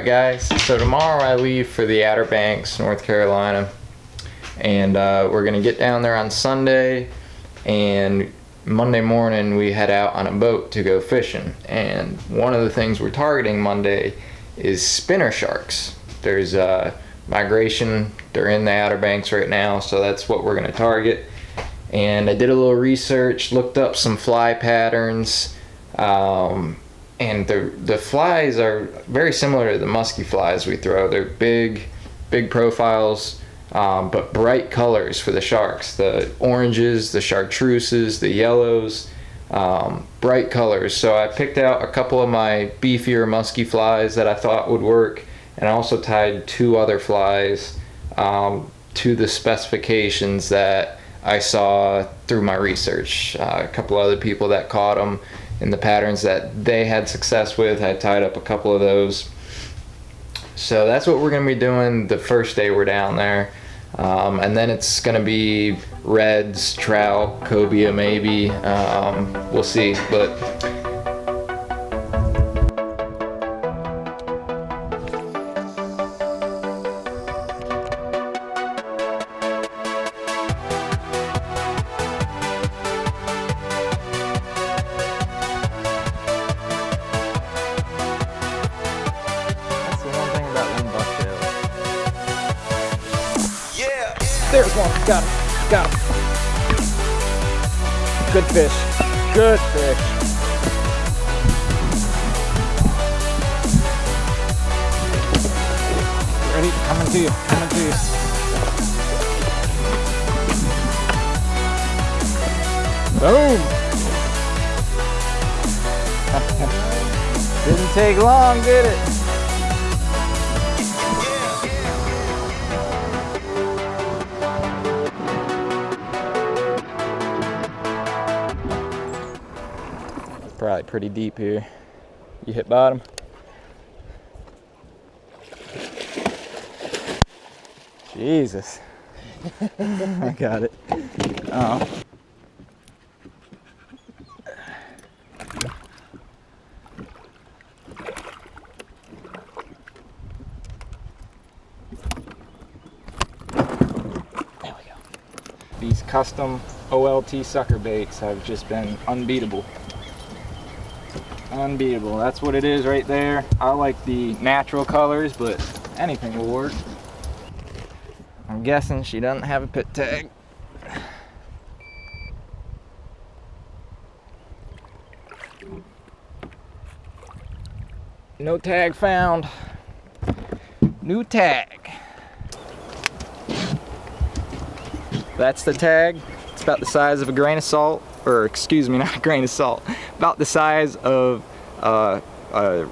Alright guys, so tomorrow I leave for the Outer Banks, North Carolina, and we're going to get down there on Sunday, and Monday morning we head out on a boat to go fishing. And one of the things we're targeting Monday is spinner sharks. There's migration, they're in the Outer Banks right now, so that's what we're going to target. And I did a little research, looked up some fly patterns, and the flies are very similar to the musky flies we throw. They're big profiles, but bright colors for the sharks. The oranges, the chartreuses, the yellows, bright colors. So I picked out a couple of my beefier musky flies that I thought would work, and I also tied 2 other flies to the specifications that I saw through my research. A couple other people that caught them in the patterns that they had success with. I tied up a couple of those. So that's what we're going to be doing the first day we're down there. And then it's going to be reds, trout, cobia maybe. We'll see. But there's one. Got him. Got him. Good fish. Good fish. Ready? Coming to you. Coming to you. Boom. Didn't take long, did it? Probably pretty deep here. You hit bottom. Jesus. I got it. Oh. There we go. These custom OLT sucker baits have just been unbeatable. Unbeatable. That's what it is right there. I like the natural colors, but anything will work. I'm guessing she doesn't have a pit tag. No tag found. New tag. That's the tag. It's about the size of a grain of salt. Or excuse me, not a grain of salt, about the size of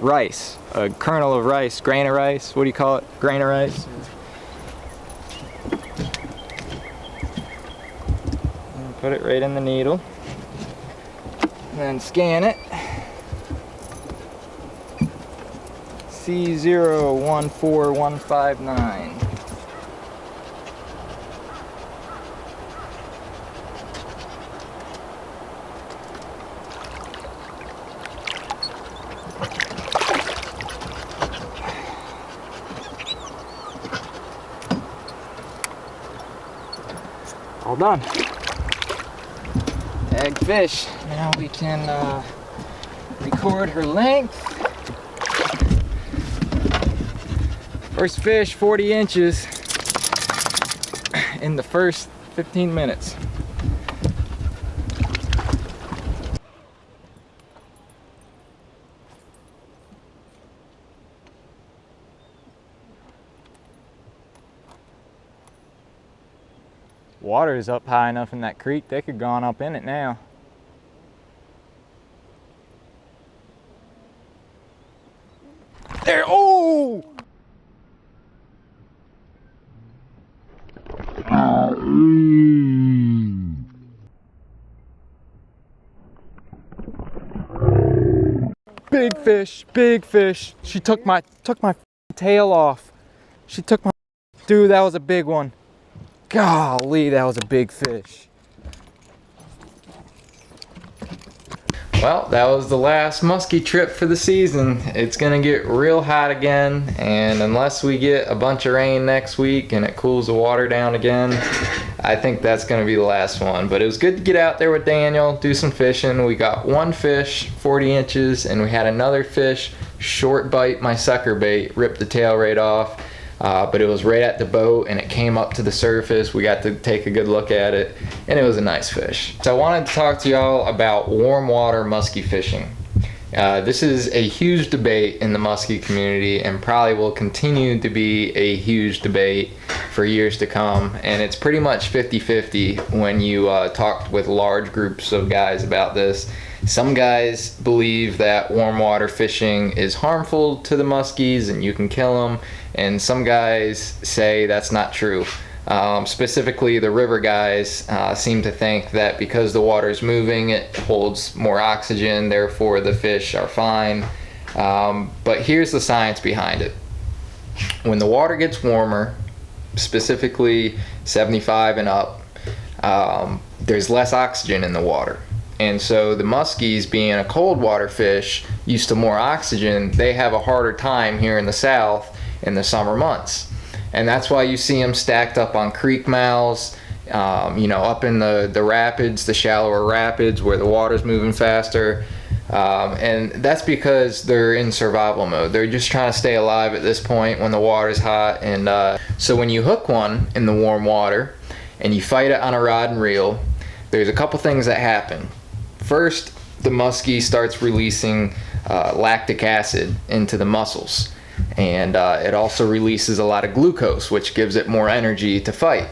rice, a kernel of rice, grain of rice, what do you call it? Grain of rice? And put it right in the needle, and then scan it. C014159. All done. Tag fish. Now we can record her length. First fish, 40 inches in the first 15 minutes. Water is up high enough in that creek, they could have gone up in it now. There, oh! Big fish, big fish. She took my tail off. She took my, dude, that was a big one. Golly, that was a big fish. Well, that was the last musky trip for the season. It's gonna get real hot again, and unless we get a bunch of rain next week and it cools the water down again, I think that's gonna be the last one. But it was good to get out there with Daniel, do some fishing. We got one fish, 40 inches, and we had another fish, short bite, my sucker bait, ripped the tail right off. But it was right at the boat and it came up to the surface. We got to take a good look at it and it was a nice fish. So I wanted to talk to y'all about warm water musky fishing. This is a huge debate in the musky community and probably will continue to be a huge debate for years to come. And it's pretty much 50-50 when you talk with large groups of guys about this. Some guys believe that warm water fishing is harmful to the muskies and you can kill them, and some guys say that's not true. Specifically, the river guys seem to think that because the water is moving, it holds more oxygen, therefore the fish are fine. But here's the science behind it. When the water gets warmer, specifically 75 and up, there's less oxygen in the water. And so the muskies, being a cold water fish, used to more oxygen, they have a harder time here in the south in the summer months. And that's why you see them stacked up on creek mouths, up in the rapids, the shallower rapids where the water's moving faster. And that's because they're in survival mode. They're just trying to stay alive at this point when the water's hot. And so when you hook one in the warm water and you fight it on a rod and reel, there's a couple things that happen. First, the muskie starts releasing lactic acid into the muscles, and it also releases a lot of glucose, which gives it more energy to fight.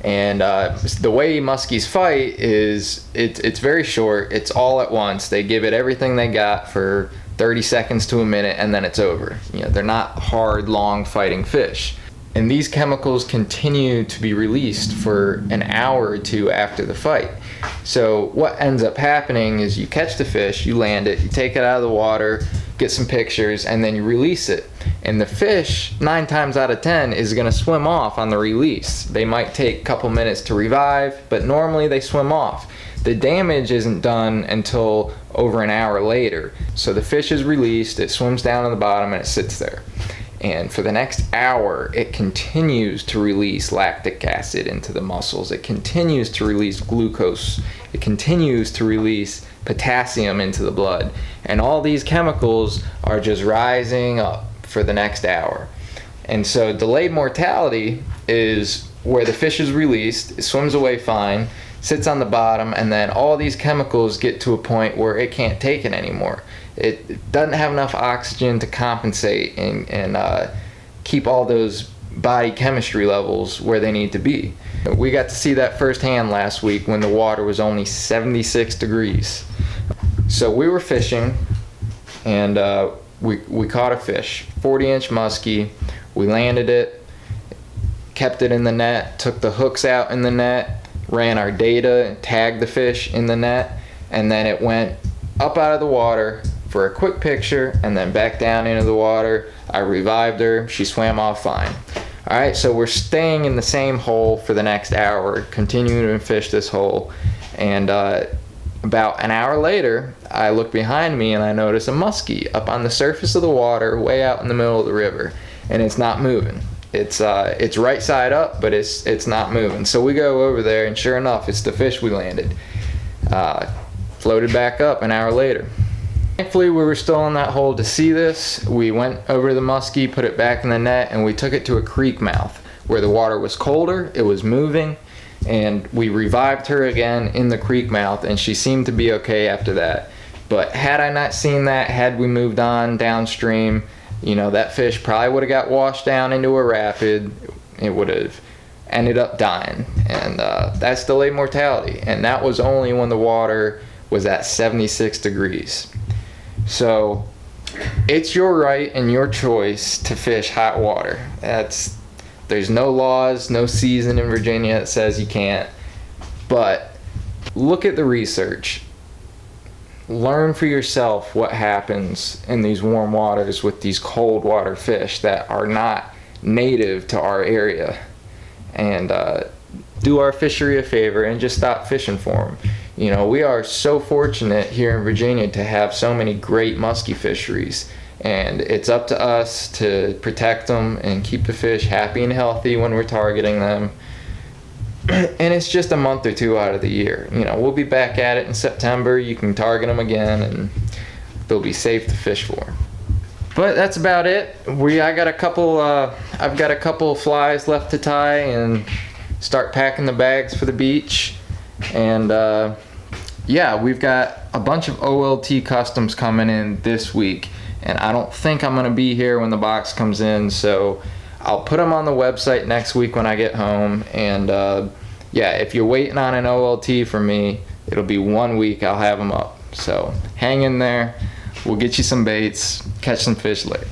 And the way muskies fight is it's very short. It's all at once. They give it everything they got for 30 seconds to a minute, and then it's over. They're not hard, long fighting fish. And these chemicals continue to be released for an hour or two after the fight. So what ends up happening is you catch the fish, you land it, you take it out of the water, get some pictures, and then you release it. And the fish, 9 times out of 10, is going to swim off on the release. They might take a couple minutes to revive, but normally they swim off. The damage isn't done until over an hour later. So the fish is released, it swims down to the bottom, and it sits there. And for the next hour, it continues to release lactic acid into the muscles. It continues to release glucose. It continues to release potassium into the blood. And all these chemicals are just rising up for the next hour. And so delayed mortality is where the fish is released, it swims away fine, sits on the bottom, and then all these chemicals get to a point where it can't take it anymore. It doesn't have enough oxygen to compensate and keep all those body chemistry levels where they need to be. We got to see that firsthand last week when the water was only 76 degrees. So we were fishing and we caught a fish, 40-inch muskie. We landed it, kept it in the net, took the hooks out in the net, ran our data and tagged the fish in the net, and then it went up out of the water for a quick picture and then back down into the water. I revived her, she swam off fine. Alright, so we're staying in the same hole for the next hour, continuing to fish this hole, and about an hour later I look behind me and I notice a muskie up on the surface of the water way out in the middle of the river, and it's not moving. It's right side up, but it's not moving. So we go over there and sure enough, it's the fish we landed. Floated back up an hour later. Thankfully, we were still in that hole to see this. We went over the muskie, put it back in the net, and we took it to a creek mouth where the water was colder, it was moving, and we revived her again in the creek mouth, and she seemed to be okay after that. But had I not seen that, had we moved on downstream, that fish probably would have got washed down into a rapid. It would have ended up dying, and that's delayed mortality. And that was only when the water was at 76 degrees. So it's your right and your choice to fish hot water. There's no laws, no season in Virginia that says you can't. But look at the research. Learn for yourself what happens in these warm waters with these cold water fish that are not native to our area. And do our fishery a favor and just stop fishing for them. You know, we are so fortunate here in Virginia to have so many great musky fisheries, and it's up to us to protect them and keep the fish happy and healthy when we're targeting them. And it's just a month or two out of the year. You know, we'll be back at it in September. You can target them again, and they'll be safe to fish for. But that's about it. I've got a couple flies left to tie and start packing the bags for the beach. And yeah, we've got a bunch of OLT customs coming in this week, and I don't think I'm gonna be here when the box comes in, so I'll put them on the website next week when I get home. And yeah, if you're waiting on an OLT from me, it'll be 1 week. I'll have them up. So hang in there. We'll get you some baits, catch some fish later.